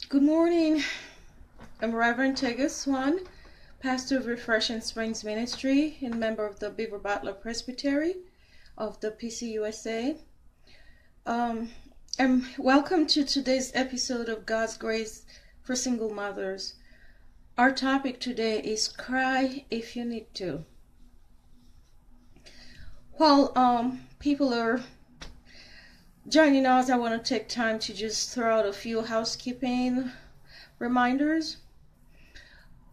Good morning. I'm Reverend Tegus Swan, pastor of Refreshing Springs Ministry and member of the Beaver Butler Presbytery of the PCUSA. Um, and welcome to today's episode of God's Grace for Single Mothers. Our topic today is Cry If You Need to. While people are joining us, I want to take time to just throw out a few housekeeping reminders.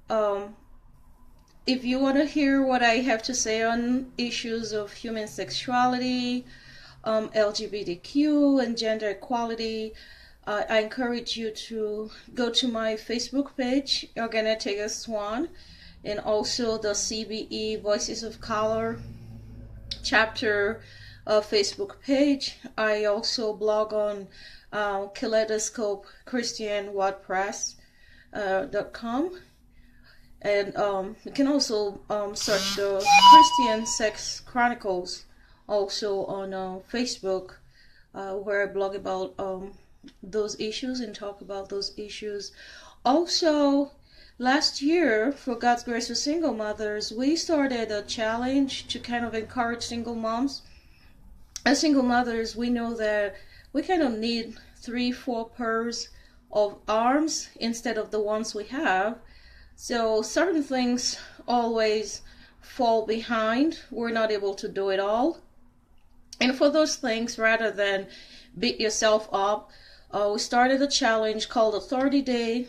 If you want to hear what I have to say on issues of human sexuality, LGBTQ, and gender equality, I encourage you to go to my Facebook page, Organic Tegus Swan, and also the CBE Voices of Color chapter Facebook page. I also blog on Kaleidoscope Christian WordPress.com. And you can also search the Christian Sex Chronicles also on Facebook, where I blog about those issues and talk about those issues. Also, last year, for God's Grace for Single Mothers, we started a challenge to kind of encourage single moms. As single mothers, we know that we kind of need 3-4 pairs of arms instead of the ones we have. So certain things always fall behind. We're not able to do it all. And for those things, rather than beat yourself up, we started a challenge called a 30-day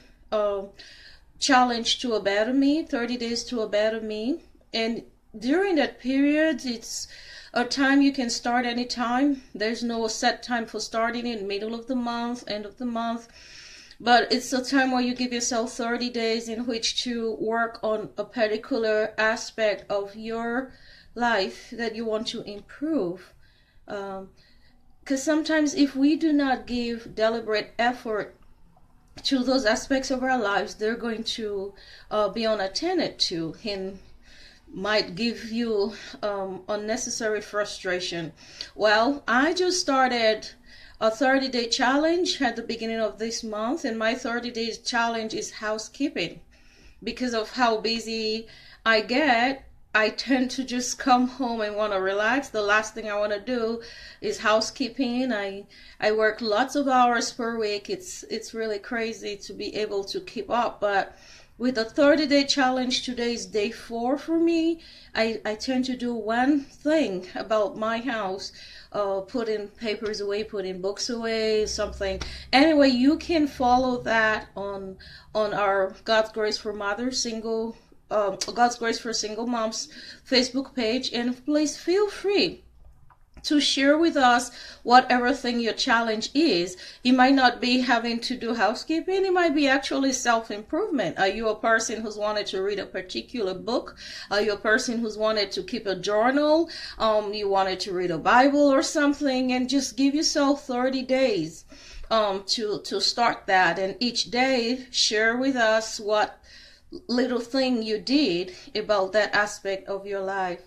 challenge to a better me, 30 days to a better me. And during that period, it's a time you can start anytime. There's no set time for starting in middle of the month, end of the month. But it's a time where you give yourself 30 days in which to work on a particular aspect of your life that you want to improve. Because sometimes if we do not give deliberate effort to those aspects of our lives, they're going to be unattended to and might give you unnecessary frustration. Well, I just started a 30-day challenge at the beginning of this month, and my 30-day challenge is housekeeping. Because of how busy I get, I tend to just come home and want to relax. The last thing I want to do is housekeeping. I work lots of hours per week. It's really crazy to be able to keep up, but with the 30-day challenge, today is day 4 for me. I tend to do one thing about my house, putting papers away, putting books away, something. Anyway, you can follow that on our God's Grace for Mothers God's Grace for Single Moms Facebook page, and please feel free to share with us whatever thing your challenge is. It might not be having to do housekeeping. It might be actually self-improvement. Are you a person who's wanted to read a particular book? Are you a person who's wanted to keep a journal? You wanted to read a Bible or something, and just give yourself 30 days to start that. And each day, share with us what little thing you did about that aspect of your life.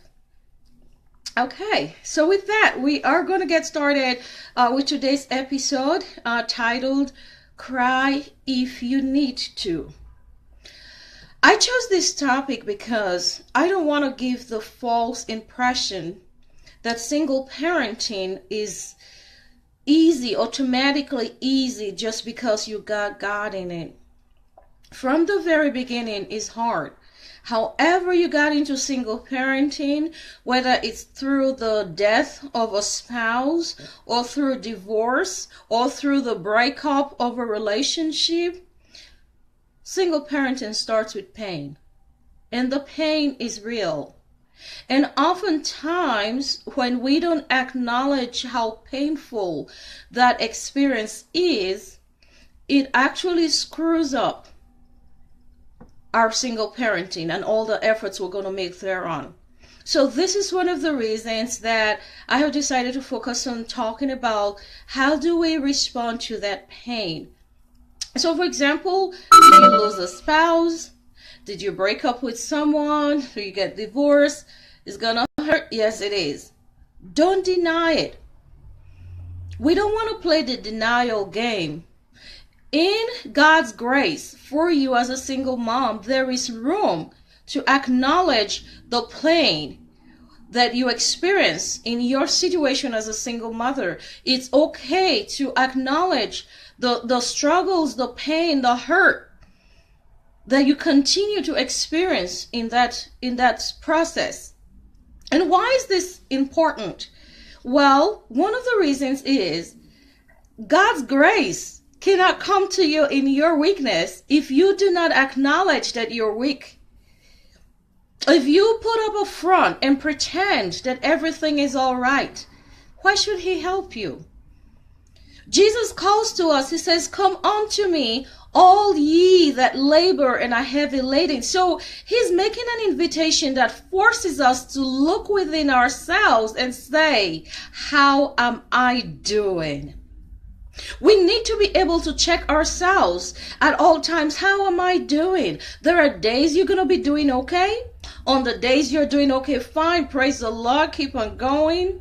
Okay, so with that, we are going to get started with today's episode titled Cry If You Need to. I chose this topic because I don't want to give the false impression that single parenting is easy, automatically easy, just because you got God in it. From the very beginning, it's hard. However you got into single parenting, whether it's through the death of a spouse or through divorce or through the breakup of a relationship, single parenting starts with pain. And the pain is real. And oftentimes, when we don't acknowledge how painful that experience is, it actually screws up our single parenting and all the efforts we're going to make thereon. So this is one of the reasons that I have decided to focus on talking about how do we respond to that pain. So for example, did you lose a spouse? Did you break up with someone? Or you get divorced? It's gonna hurt? Yes, it is. Don't deny it. We don't want to play the denial game. In God's grace for you as a single mom, there is room to acknowledge the pain that you experience in your situation as a single mother. It's okay to acknowledge the struggles, the pain, the hurt that you continue to experience in that process. And why is this important? Well, one of the reasons is God's grace cannot come to you in your weakness if you do not acknowledge that you're weak. If you put up a front and pretend that everything is all right, why should he help you? Jesus calls to us. He says, "Come unto me, all ye that labor and are heavy laden." So he's making an invitation that forces us to look within ourselves and say, how am I doing? We need to be able to check ourselves at all times. How am I doing? There are days you're going to be doing okay. On the days you're doing okay, fine, praise the Lord, keep on going.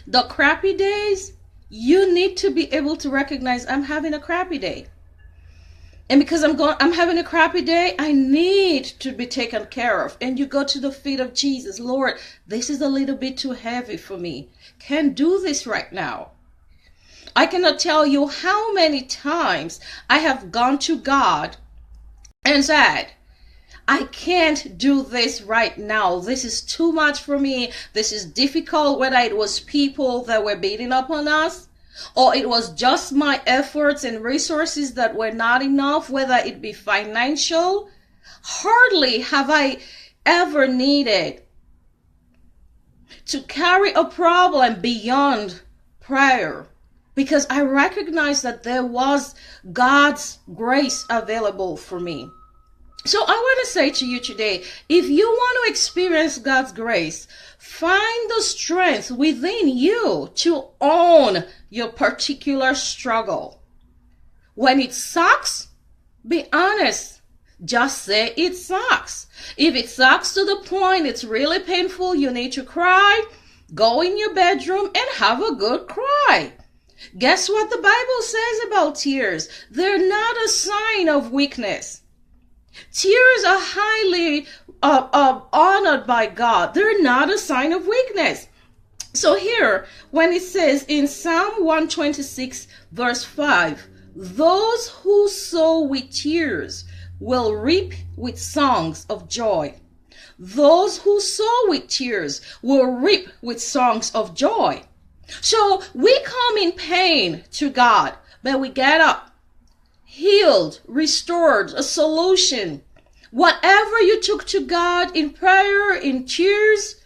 The crappy days, you need to be able to recognize, I'm having a crappy day. And because I'm having a crappy day, I need to be taken care of. And you go to the feet of Jesus. Lord, this is a little bit too heavy for me. Can't do this right now. I cannot tell you how many times I have gone to God and said, I can't do this right now. This is too much for me. This is difficult, whether it was people that were beating up on us, or it was just my efforts and resources that were not enough, whether it be financial. Hardly have I ever needed to carry a problem beyond prayer, because I recognized that there was God's grace available for me. So I want to say to you today, if you want to experience God's grace, find the strength within you to own your particular struggle. When it sucks, be honest. Just say it sucks. If it sucks to the point it's really painful, you need to cry, go in your bedroom and have a good cry. Guess what the Bible says about tears? They're not a sign of weakness. Tears are highly honored by God. They're not a sign of weakness. So here, when it says in Psalm 126, verse 5, those who sow with tears will reap with songs of joy. Those who sow with tears will reap with songs of joy. So we come in pain to God, but we get up, healed, restored, a solution. Whatever you took to God in prayer, in tears,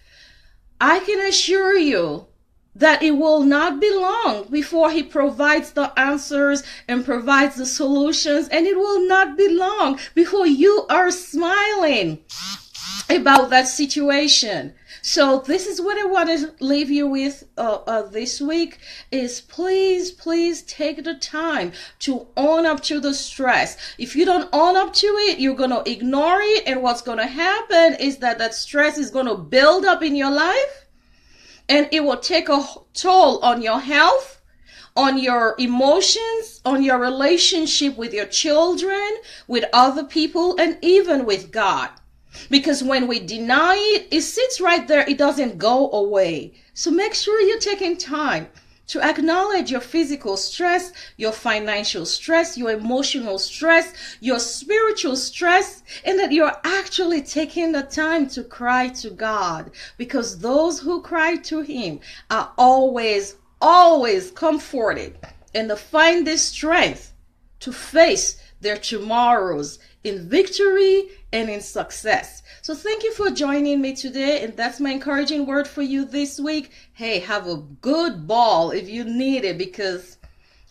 I can assure you that it will not be long before he provides the answers and provides the solutions, and it will not be long before you are smiling about that situation. So this is what I want to leave you with this week is please take the time to own up to the stress. If you don't own up to it, you're going to ignore it. And what's going to happen is that stress is going to build up in your life, and it will take a toll on your health, on your emotions, on your relationship with your children, with other people, and even with God. Because when we deny it, it sits right there. It doesn't go away. So make sure you're taking time to acknowledge your physical stress, your financial stress, your emotional stress, your spiritual stress, and that you're actually taking the time to cry to God. Because those who cry to him are always comforted, and they find this strength to face their tomorrows in victory and in success. So thank you for joining me today, and that's my encouraging word for you this week. Hey, have a good ball if you need it, because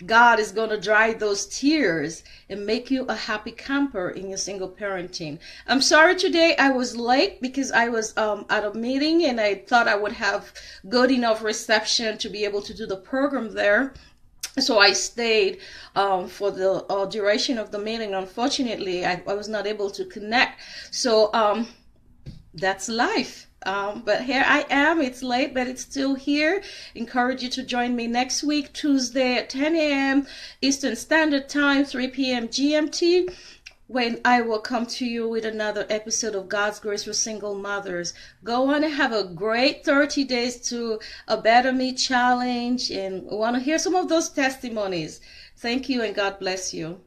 God is going to dry those tears and make you a happy camper in your single parenting. I'm sorry today I was late because I was at a meeting, and I thought I would have good enough reception to be able to do the program there. So I stayed for the duration of the meeting. Unfortunately, I was not able to connect. So that's life. But here I am. It's late, but it's still here. Encourage you to join me next week, Tuesday at 10 a.m. Eastern Standard Time, 3 p.m. GMT, when I will come to you with another episode of God's Grace for Single Mothers. Go on and have a great 30 days to a Better Me challenge, and want to hear some of those testimonies. Thank you, and God bless you.